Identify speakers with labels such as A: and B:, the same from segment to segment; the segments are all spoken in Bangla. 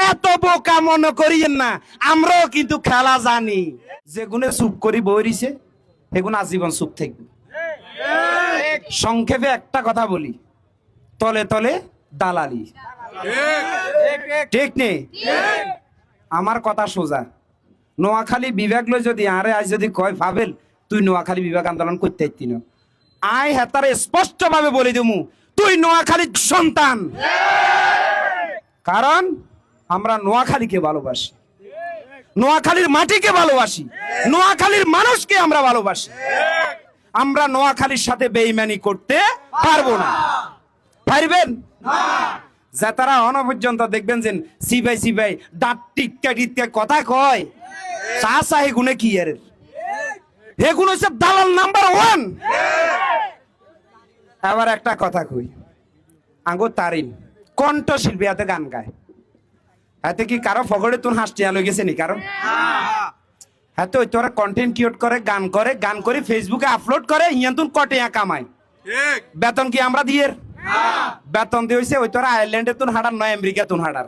A: এত বোকা মনে করিয়েন না, আমরাও কিন্তু খেলা জানি। যে গুণে চুপ করি বইরিছে এগুলো আজীবন চুপ থাকবে। সংক্ষেপে একটা কথা বলি, তলে তলে দালালি, ঠিক নেই? আমার কথা সোজা। নোয়াখালী বিভাগ লই যদি আরে আজ যদি কয় ভাবেল তুই নোয়াখালী বিভাগ আন্দোলন করতে চাইতি না, আই হেতারে স্পষ্ট ভাবে বলে দেবো তুই নোয়াখালীর সন্তান। কারণ আমরা নোয়াখালীকে ভালোবাসি, নোয়াখালীর মাটিকে ভালোবাসি, নোয়াখালীর মানুষকে আমরা ভালোবাসি। আমরা নোয়াখালীর সাথে বেইমানি করতে পারবো না। পারবেন যে তারা অনপর্যন্ত দেখবেন যে সিবাই সিবাই দাঁত টিক্কা টিক্কা কথা কয়, চা চাহে গুনে কি এর এগুলো হচ্ছে দালাল নাম্বার 1। আবার একটা কথা কই, আঙ্গো তারিন কণ্ঠশিল্পী হাতে গান গায়, হাতে কি কারো ফগড়ে তোর হাসটিয়া লই গেছে নি? কারণ হাতে ওই তোরা কন্টেন্ট ক্রিয়েট করে, গান করে ফেসবুকে আপলোড করে, ইয়ান তুন কটেয়া কামায়। বেতন কি আমরা দিয়ে? বেতন দিয়ে হইছে ওই তোরা আয়ারল্যান্ডে তুন হাডার নয়, আমেরিকা তুন হাডার,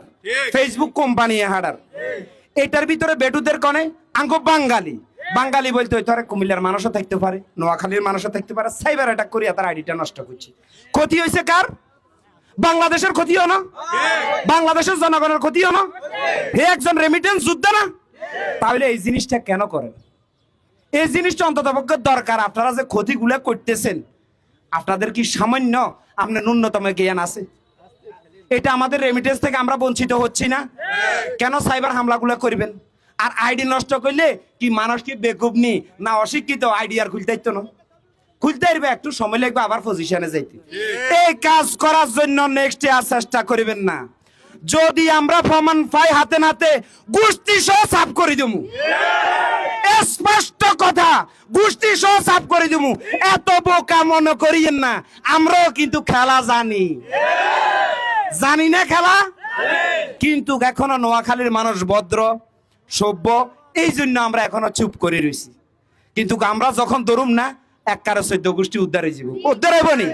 A: ফেসবুক কোম্পানি হাডার। এটার ভিতরে বেটুদের কনে আঙ্গো বাঙালি বলতে ওই তোরা কুমিল্লার মানুষও থাকতে পারে, নোয়াখালীর মানুষও থাকতে পারে। সাইবার অ্যাটাক করিয়া তার আইডিটা নষ্ট করছে। ক্ষতি হয়েছে কার? বাংলাদেশের ক্ষতিও না, বাংলাদেশের জনগণের ক্ষতিও না। হে একজন রেমিটেন্স যোদ্ধা না? তাহলে এই জিনিসটা কেন করেন? এই জিনিসটা অন্ততপক্ষে দরকার। আপনারা যে ক্ষতিগুলো করতেছেন, আপনাদের কি সামান্য আপনার ন্যূনতম জ্ঞান আছে? এটা আমাদের রেমিটেন্স থেকে আমরা বঞ্চিত হচ্ছি না? কেন সাইবার হামলাগুলো করবেন? আর আইডি নষ্ট করলে কি মানুষ কি বেকুব নি না অশিক্ষিত? আইডি আর খুলতে না, খুলতে পারবে, একটু সময় লাগবে আবার পজিশনে যাইতে। এই কাজ করার জন্য নেক্সট আর চেষ্টা করবেন না। যদি আমরা প্রমাণ পাই হাতে নাতে, গোষ্ঠী সহ সাফ করে দেবো। স্পষ্ট কথা, গোষ্ঠী সহ সাফ করে দেবো। এত বোকা মনে করিয়েন না, আমরাও কিন্তু খেলা জানি। জানি না খেলা? কিন্তু এখনো নোয়াখালীর মানুষ ভদ্র সভ্য, এই জন্য আমরা এখনো চুপ করে রয়েছি। কিন্তু আমরা যখন ধরুম না, এক কারো 14 গোষ্ঠী উদ্ধার হয়ে যাব, উদ্ধার হইব নি?